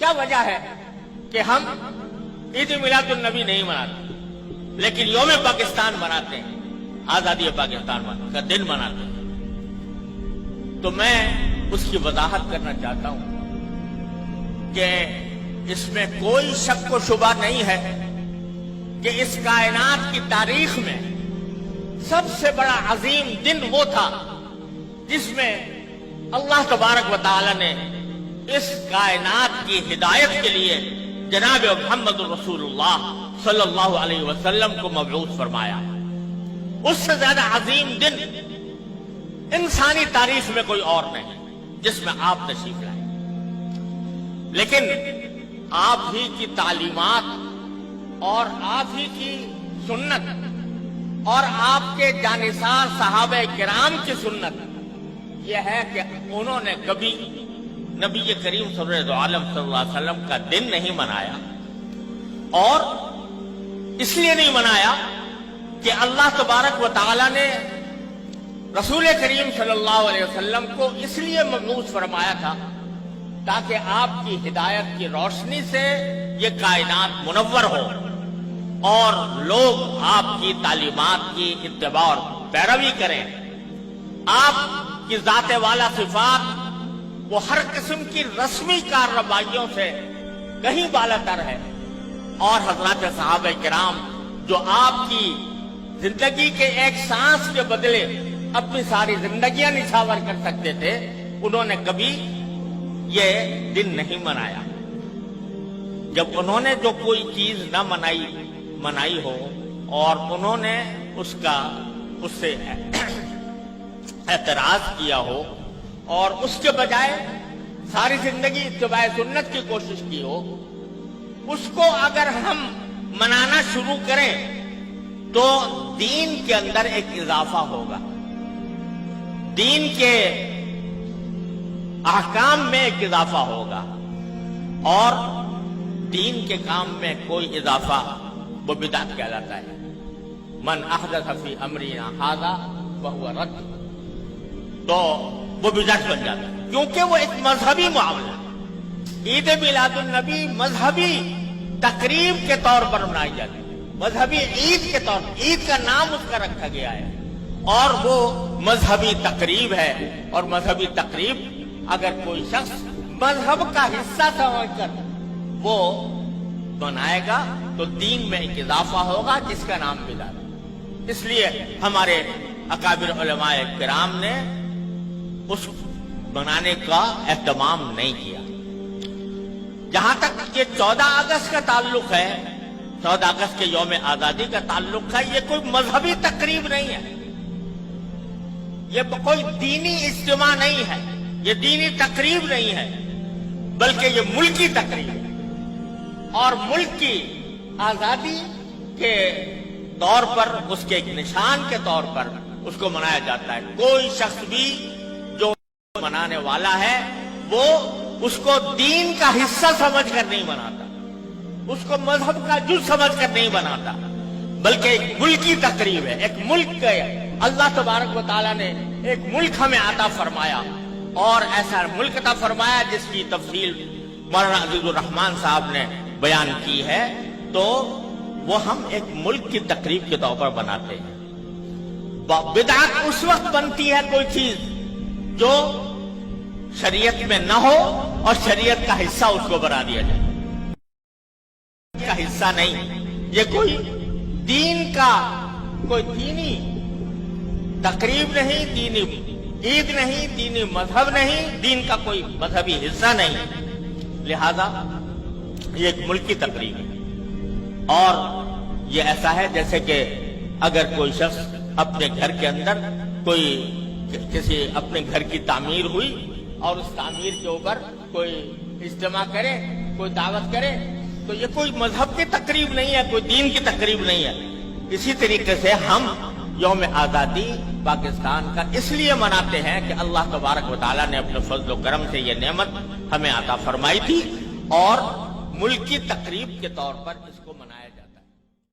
क्या वजह है कि हम ईद मिलादुन नबी नहीं मनाते लेकिन यौम पाकिस्तान मनाते हैं, आजादी पाकिस्तान का दिन मनाते हैं? तो मैं उसकी वजाहत करना चाहता हूं कि इसमें कोई शक व शुबा नहीं है कि इस कायनात की तारीख में सबसे बड़ा अजीम दिन वो था जिसमें अल्लाह तबारक व तआला ने इस कायनात की हिदायत के लिए जनाब मोहम्मद रसूलुल्लाह सल्लल्लाहु अलैहि वसल्लम को मबऊस फरमाया। उससे ज्यादा अजीम दिन इंसानी तारीख में कोई और नहीं जिसमें आप तशरीफ लाए। लेकिन आप ही की तालीमात और आप ही की सुन्नत और आपके जानिसार सहाबे किराम की सुन्नत यह है कि उन्होंने कभी नबी करीम सल्लल्लाहु अलैहि वसल्लम का दिन नहीं मनाया, और इसलिए नहीं मनाया कि अल्लाह तबारक व तआला ने रसूल करीम सल्लल्लाहु अलैहि वसल्लम को इसलिए मबऊस फरमाया था ताकि आपकी हिदायत की रोशनी से ये कायनात मुनव्वर हो और लोग आपकी तालीमात की इत्तिबा और पैरवी करें। आपकी ज़ाते वाला सिफात वो हर किस्म की रस्मी कार्रवाइयों से कहीं बालातर है, और हजरत सहाबे किराम जो आपकी जिंदगी के एक सांस के बदले अपनी सारी जिंदगियां निछावर कर सकते थे, उन्होंने कभी ये दिन नहीं मनाया। जब उन्होंने जो कोई चीज न मनाई हो और उन्होंने उससे एतराज किया हो और उसके बजाय सारी जिंदगी इत्तिबाए सुन्नत की कोशिश की हो, उसको अगर हम मनाना शुरू करें तो दीन के अंदर एक इजाफा होगा, दीन के अहकाम में एक इजाफा होगा, और दीन के काम में कोई इजाफा वो बिदअत कहलाता है। मन अहदथ फी अमरिना हाज़ा वहुव रद्द, तो वो बिदअत बन जाता है क्योंकि वो एक मजहबी मामला। ईद मिलादुन नबी मजहबी तकरीब के तौर पर मनाई जाती है, मजहबी ईद के तौर पर, ईद का नाम उसका रखा गया है और वो मजहबी तकरीब है। और मजहबी तकरीब अगर कोई शख्स मजहब का हिस्सा समझकर वो बनाएगा तो दीन में एक इजाफा होगा जिसका नाम बिदअत। इसलिए हमारे अकाबिर उलमाए किराम ने उस बनाने का एहतमाम नहीं किया। जहां तक ये 14 अगस्त का ताल्लुक है, 14 अगस्त के यौम आजादी का ताल्लुक है, ये कोई मजहबी तकरीब नहीं है, ये कोई दीनी इज्तिमा नहीं है, ये दीनी तकरीब नहीं है, बल्कि ये मुल्की तकरीब है। और मुल्क की आजादी के तौर पर, उसके एक निशान के तौर पर उसको मनाया जाता है। कोई शख्स भी जो मनाने वाला है वो उसको दीन का हिस्सा समझकर नहीं मनाता, उसको मजहब का जुज़ समझकर नहीं बनाता, बल्कि एक मुल्की तकरीब है। एक मुल्क के अल्लाह तबारक व तआला ने एक मुल्क हमें अता फरमाया, और ऐसा मुल्क अता फरमाया जिसकी तफसील मौलाना अजीजुर रहमान साहब ने बयान की है, तो वो हम एक मुल्क की तकरीब के तौर पर बनाते हैं। बिदअत उस वक्त बनती है कोई चीज जो शरीयत में न हो और शरीयत का हिस्सा उसको बना दिया जाए, का हिस्सा नहीं। ये कोई दीन का कोई दीनी तकरीब नहीं, दीनी ईद नहीं, दीनी मजहब नहीं, दीन का कोई मजहबी हिस्सा नहीं। लिहाजा ये एक मुल्की तकरीब है। और ये ऐसा है जैसे कि अगर कोई शख्स अपने घर के अंदर कोई किसी अपने घर की तामीर हुई और उस तामीर के ऊपर कोई इज्तिमा करे, कोई दावत करे, तो ये कोई मजहब की तकरीब नहीं है, कोई दीन की तकरीब नहीं है। इसी तरीके से हम यौम आजादी पाकिस्तान का इसलिए मनाते हैं कि अल्लाह तबारक व तआला ने अपने फजल व करम से ये नेमत हमें अता फरमाई थी, और मुल्क की तकरीब के तौर पर इसको मनाया जाए।